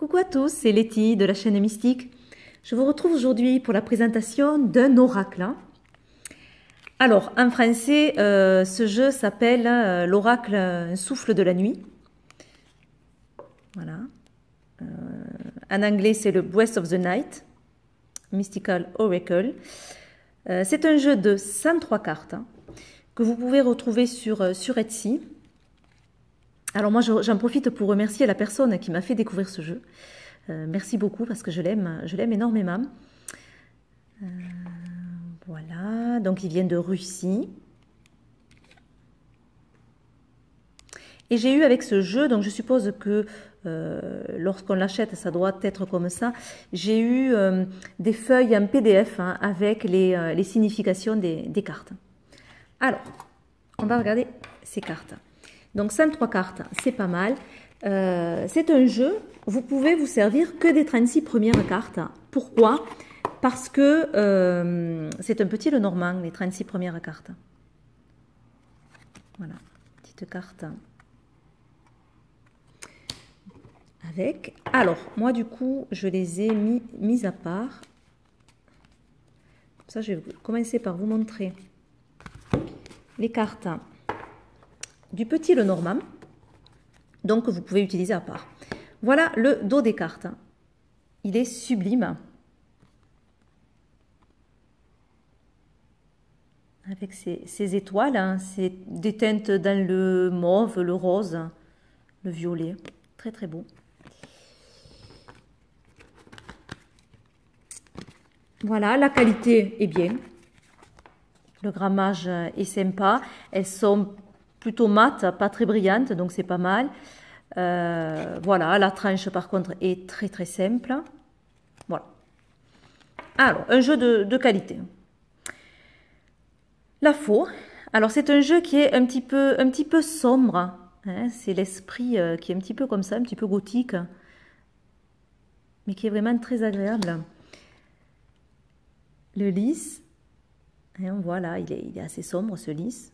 Coucou à tous, c'est Letty de la chaîne Mystique. Je vous retrouve aujourd'hui pour la présentation d'un oracle. Alors, en français, ce jeu s'appelle l'oracle Un souffle de la nuit. Voilà. En anglais, c'est le Breath of the Night, Mystical Oracle. C'est un jeu de 103 cartes que vous pouvez retrouver sur Etsy. Alors moi, j'en profite pour remercier la personne qui m'a fait découvrir ce jeu. Merci beaucoup parce que je l'aime énormément. Voilà, donc il vient de Russie. Et j'ai eu avec ce jeu, donc je suppose que lorsqu'on l'achète, ça doit être comme ça. J'ai eu des feuilles en PDF avec les significations des cartes. Alors, on va regarder ces cartes. Donc 103 cartes, c'est pas mal. C'est un jeu, vous pouvez vous servir que des 36 premières cartes. Pourquoi? Parce que c'est un petit Lenormand, les 36 premières cartes. Voilà, petite carte. Avec. Alors, moi du coup, je les ai mis à part. Comme ça, je vais commencer par vous montrer les cartes du petit Lenormand, donc vous pouvez utiliser à part. Voilà le dos des cartes. Il est sublime. Avec ces étoiles, c'est des teintes dans le mauve, le rose, le violet. Très très beau. Voilà, la qualité est bien. Le grammage est sympa. Elles sont plutôt mates, pas très brillantes, donc c'est pas mal. Voilà, la tranche par contre est très très simple. Voilà. Alors, un jeu de qualité. La faux. Alors, c'est un jeu qui est un petit peu sombre. Hein, c'est l'esprit qui est un petit peu comme ça, un petit peu gothique. Mais qui est vraiment très agréable. Le lys. Hein, voilà, il est assez sombre ce lys.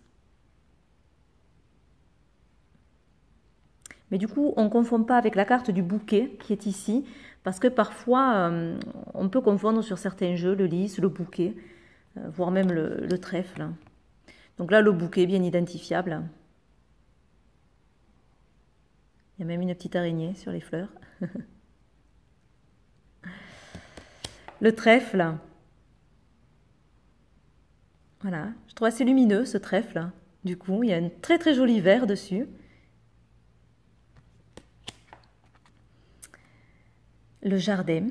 Mais du coup, on ne confond pas avec la carte du bouquet qui est ici, parce que parfois, on peut confondre sur certains jeux le lys, le bouquet, voire même le trèfle. Donc là, le bouquet, bien identifiable. Il y a même une petite araignée sur les fleurs. Le trèfle. Voilà, je trouve assez lumineux ce trèfle. Du coup, il y a un très très joli vert dessus. Le jardin.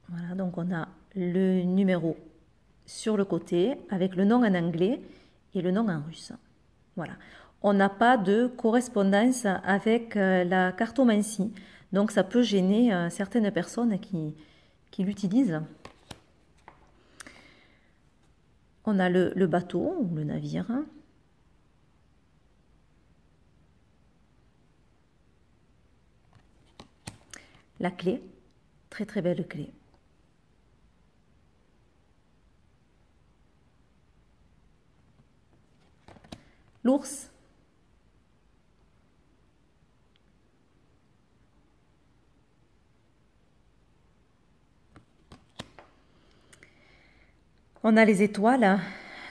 Voilà, donc on a le numéro sur le côté avec le nom en anglais et le nom en russe. Voilà. On n'a pas de correspondance avec la cartomancie. Donc ça peut gêner certaines personnes qui l'utilisent. On a le bateau ou le navire. La clé, très très belle clé. L'ours. On a les étoiles,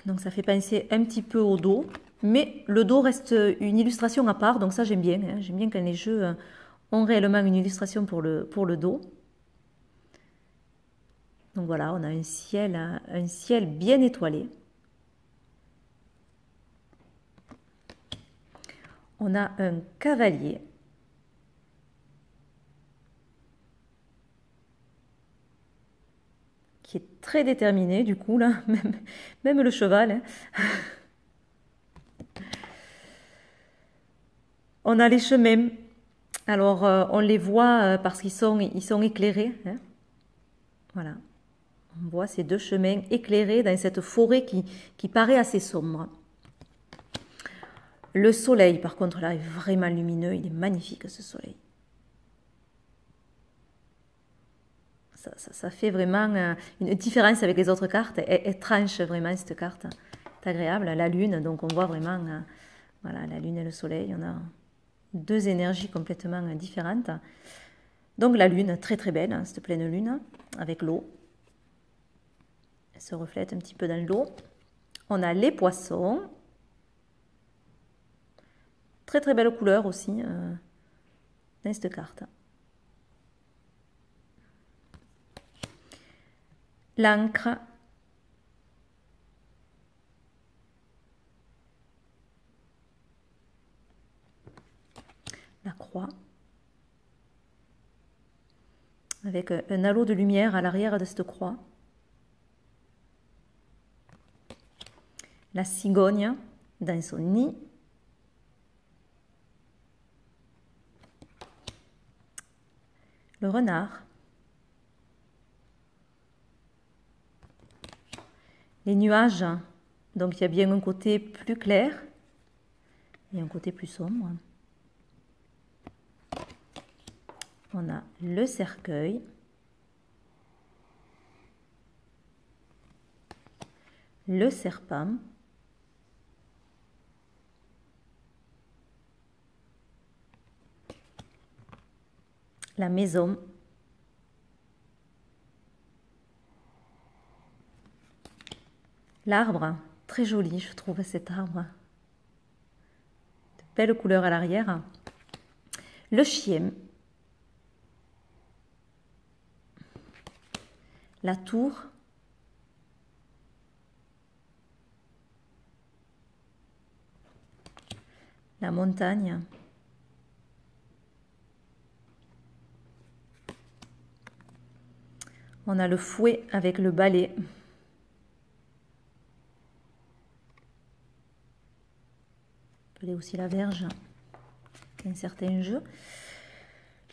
donc ça fait penser un petit peu au dos, mais le dos reste une illustration à part, donc ça j'aime bien. Hein. J'aime bien quand les jeux ont réellement une illustration pour le dos. Donc voilà, on a un ciel bien étoilé. On a un cavalier. Qui est très déterminé du coup là, même le cheval. Hein. On a les chemins. Alors on les voit parce qu'ils sont éclairés. Hein. Voilà. On voit ces deux chemins éclairés dans cette forêt qui paraît assez sombre. Le soleil, par contre, là, est vraiment lumineux. Il est magnifique, ce soleil. Ça fait vraiment une différence avec les autres cartes. Elle tranche vraiment, cette carte. agréable. La lune, donc on voit vraiment, voilà, la lune et le soleil, on a deux énergies complètement différentes. Donc la lune, très très belle, cette pleine lune, avec l'eau. Elle se reflète un petit peu dans l'eau. On a les poissons. Très très belle couleur aussi dans cette carte. L'encre. La croix. Avec un halo de lumière à l'arrière de cette croix. La cigogne dans son nid. Le renard. Les nuages, donc il y a bien un côté plus clair et un côté plus sombre. On a le cercueil. Le serpent. La maison. L'arbre, très joli, je trouve cet arbre. De belles couleurs à l'arrière. Le chien. La tour. La montagne. On a le fouet avec le balai. Appelé aussi la verge dans certains jeux.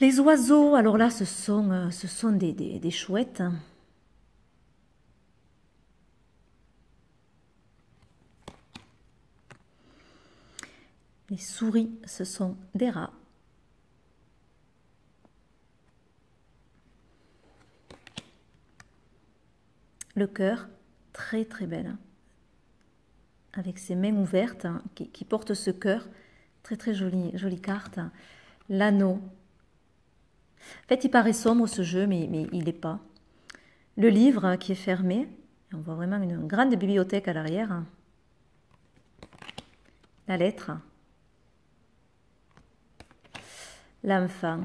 Les oiseaux, alors là, ce sont des chouettes. Les souris, ce sont des rats. Le cœur, très très belle, avec ses mains ouvertes, qui porte ce cœur, très très jolie carte. L'anneau. En fait, il paraît sombre ce jeu, mais il n'est pas. Le livre qui est fermé, on voit vraiment une grande bibliothèque à l'arrière. La lettre. L'enfant.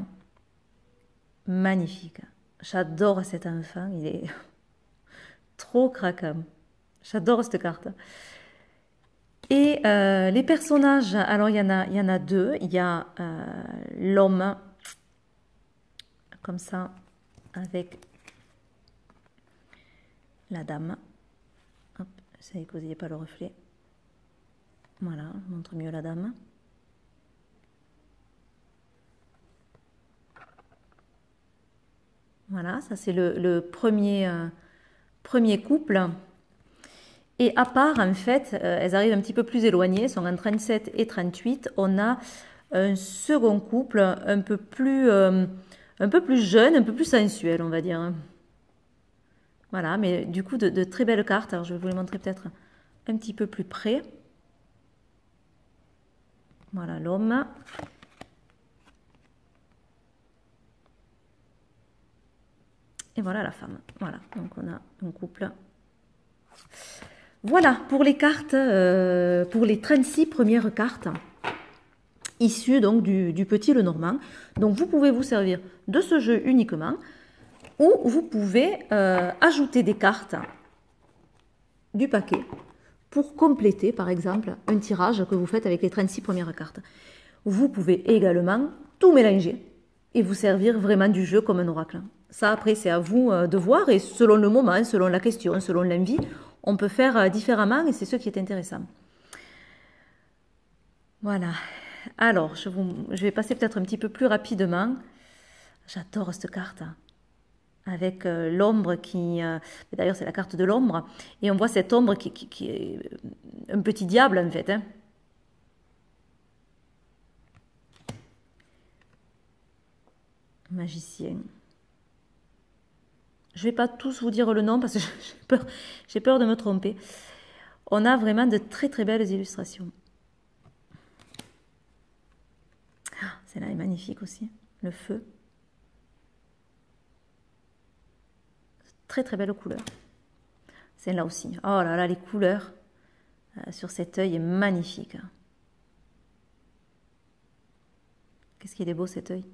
Magnifique. J'adore cet enfant, il est trop craquant. J'adore cette carte. Et les personnages, alors il y en a deux. Il y a l'homme, comme ça, avec la dame. Hop, essayez que vous n'ayez pas le reflet. Voilà, je montre mieux la dame. Voilà, ça c'est le premier couple. Et à part, en fait, elles arrivent un petit peu plus éloignées, elles sont en 37 et 38. On a un second couple un peu plus jeune, un peu plus sensuel, on va dire. Voilà, mais du coup, de très belles cartes. Alors, je vais vous les montrer peut-être un petit peu plus près. Voilà, l'homme. Et voilà la femme. Voilà, donc on a un couple. Voilà pour les cartes, pour les 36 premières cartes issues donc du Petit Lenormand. Donc vous pouvez vous servir de ce jeu uniquement ou vous pouvez ajouter des cartes du paquet pour compléter par exemple un tirage que vous faites avec les 36 premières cartes. Vous pouvez également tout mélanger et vous servir vraiment du jeu comme un oracle. Ça après c'est à vous de voir et selon le moment, selon la question, selon l'envie, on peut faire différemment et c'est ce qui est intéressant. Voilà. Alors, je vais passer peut-être un petit peu plus rapidement. J'adore cette carte. Avec l'ombre qui... D'ailleurs, c'est la carte de l'ombre. Et on voit cette ombre qui est un petit diable, en fait. Hein. Magicien. Je ne vais pas tous vous dire le nom parce que j'ai peur de me tromper. On a vraiment de très très belles illustrations. Celle-là est magnifique aussi, le feu. Très très belle couleur. Celle-là aussi. Oh là là, les couleurs sur cet œil est magnifique. Qu'est-ce qu'il est beau cet œil.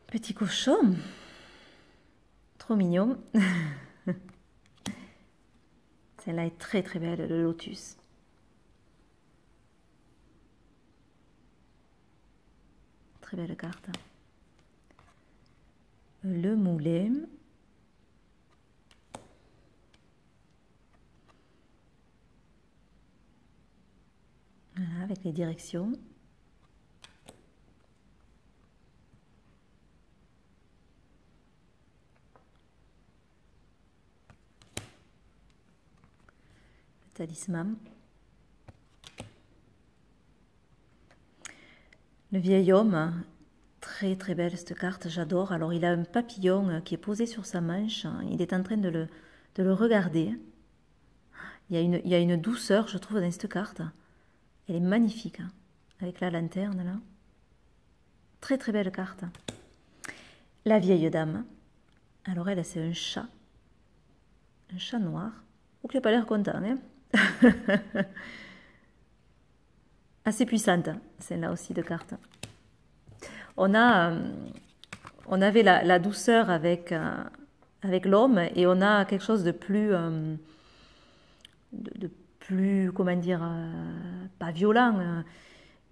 Petit cochon. Trop mignon. Celle-là est très très belle, le lotus. Très belle carte. Le moulet. Voilà, avec les directions. Le talisman. Le vieil homme. Très très belle cette carte, j'adore. Alors il a un papillon qui est posé sur sa manche. Il est en train de le regarder. Il y a une douceur, je trouve, dans cette carte. Elle est magnifique, avec la lanterne là. Très très belle carte. La vieille dame. Alors elle, c'est un chat. Un chat noir. Oh, qui n'a pas l'air content, hein. Assez puissante, celle-là aussi de carte. On avait la douceur avec l'homme et on a quelque chose de plus, plus comment dire, pas violent,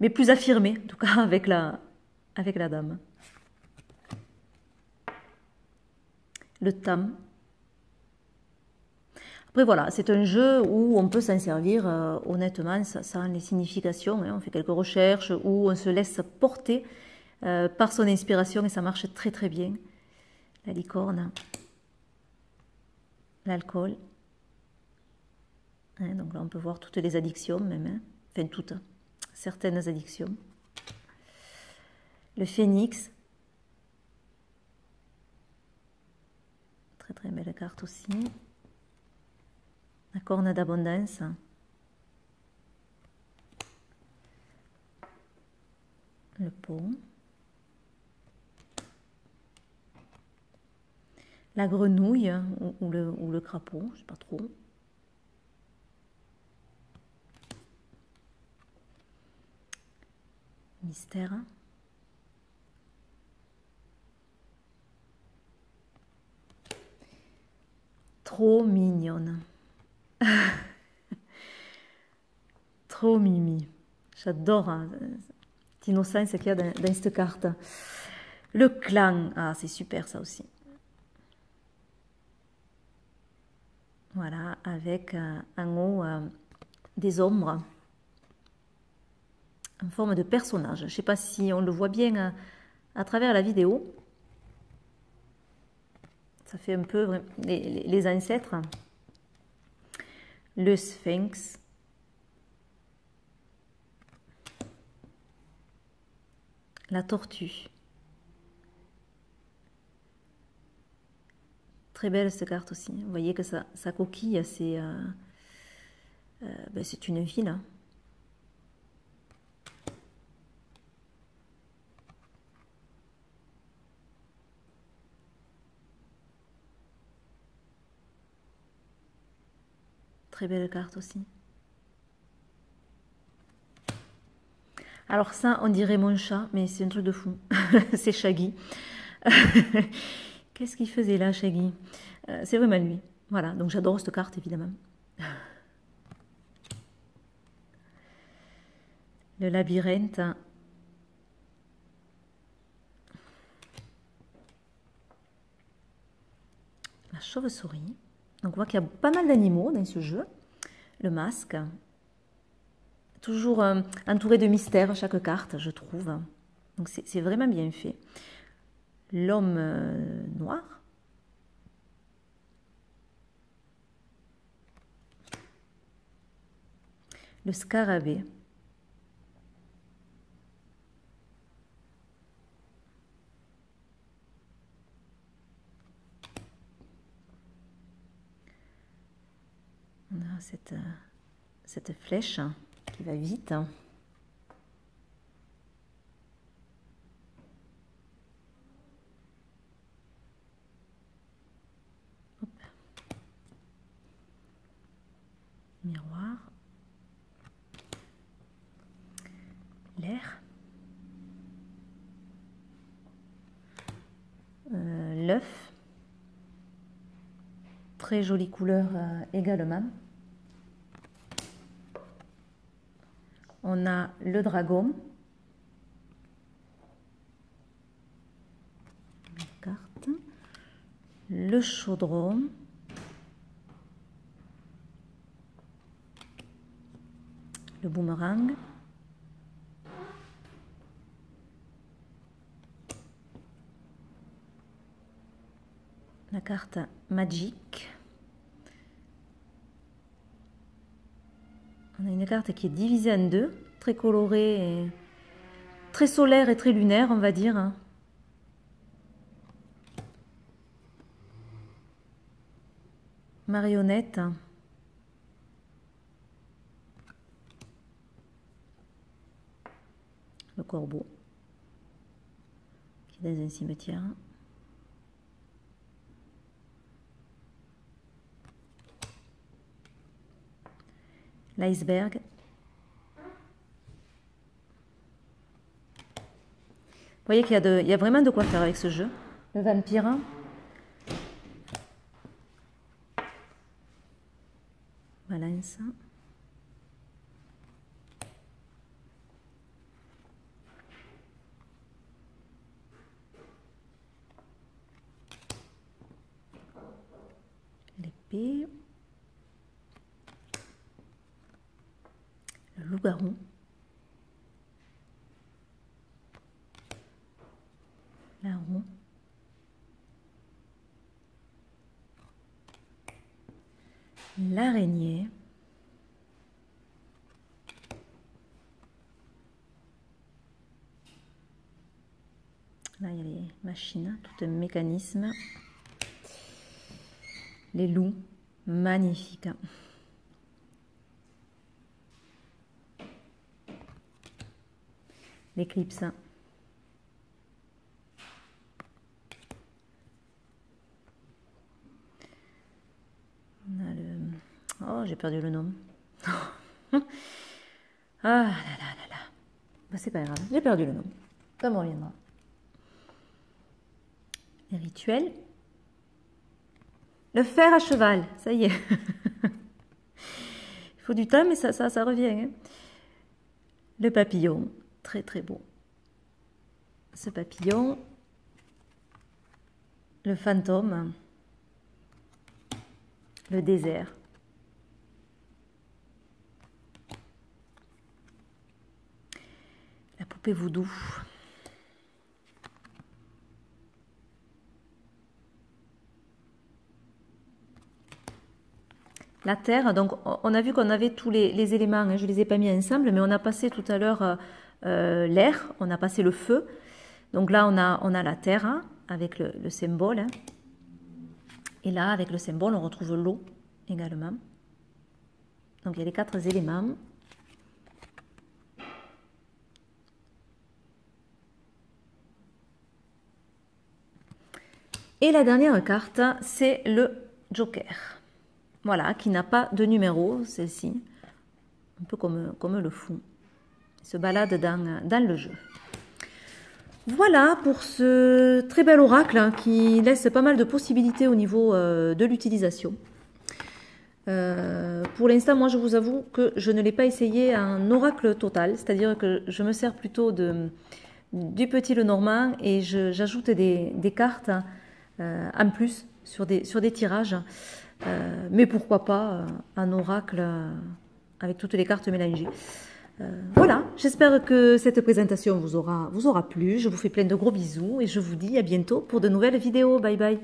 mais plus affirmé, en tout cas avec la dame. Le tam. Après voilà, c'est un jeu où on peut s'en servir honnêtement sans les significations. Hein. On fait quelques recherches où on se laisse porter par son inspiration et ça marche très très bien. La licorne, l'alcool. Hein, donc là on peut voir toutes les addictions même. Hein. Enfin toutes, certaines addictions. Le phénix. Très très belle carte aussi. La corne d'abondance. Le pont. La grenouille ou le crapaud, je ne sais pas trop. Mystère. Trop mignonne. Trop mimi. J'adore hein, cette innocence qu'il y a dans cette carte. Le clan. Ah, c'est super ça aussi. Voilà, avec en haut des ombres en forme de personnage. Je ne sais pas si on le voit bien à travers la vidéo. Ça fait un peu les ancêtres. Le sphinx. La tortue. Très belle cette carte aussi. Vous voyez que sa coquille, c'est une ville. Hein. Très belle carte aussi. Alors ça, on dirait mon chat, mais c'est un truc de fou. C'est Shaggy. Qu'est-ce qu'il faisait là, Shaggy? C'est vraiment lui. Voilà, donc j'adore cette carte, évidemment. Le labyrinthe. La chauve-souris. Donc on voit qu'il y a pas mal d'animaux dans ce jeu. Le masque. Toujours entouré de mystères chaque carte, je trouve. Donc c'est vraiment bien fait. L'homme noir. Le scarabée. cette flèche qui va vite. Hop. Miroir. L'air. L'œuf. Très jolie couleur également. On a le dragon. Carte. Le chaudron. Le boomerang. La carte Magic. On a une carte qui est divisée en deux, très colorée, et très solaire et très lunaire, on va dire. Marionnette. Le corbeau qui est dans un cimetière. L'iceberg. Vous voyez qu'il y a vraiment de quoi faire avec ce jeu. Le vampire. Balance. L'épée. Le loup-garou. La roue. L'araignée. Là, il y a les machines, tout un mécanisme. Les loups, magnifiques. L'éclipse. On a le... Oh, j'ai perdu le nom. Ah là là là là. Bah, c'est pas grave, j'ai perdu le nom. Ça me reviendra. Les rituels. Le fer à cheval, ça y est. Il faut du temps, mais ça revient. Hein. Le papillon. Très très beau. Ce papillon, le fantôme, le désert, la poupée voodoo, la terre. Donc on a vu qu'on avait tous les éléments, hein, je ne les ai pas mis ensemble, mais on a passé tout à l'heure l'air, on a passé le feu. Donc là, on a la terre hein, avec le symbole. Hein. Et là, avec le symbole, on retrouve l'eau également. Donc il y a les 4 éléments. Et la dernière carte, c'est le Joker. Voilà, qui n'a pas de numéro, celle-ci. Un peu comme le fou. Il se balade dans le jeu. Voilà pour ce très bel oracle hein, qui laisse pas mal de possibilités au niveau de l'utilisation. Pour l'instant, moi, je vous avoue que je ne l'ai pas essayé en oracle total, c'est-à-dire que je me sers plutôt du petit Lenormand et j'ajoute des cartes en plus sur des tirages. Mais pourquoi pas un oracle avec toutes les cartes mélangées. Voilà, j'espère que cette présentation vous aura plu. Je vous fais plein de gros bisous et je vous dis à bientôt pour de nouvelles vidéos. Bye bye.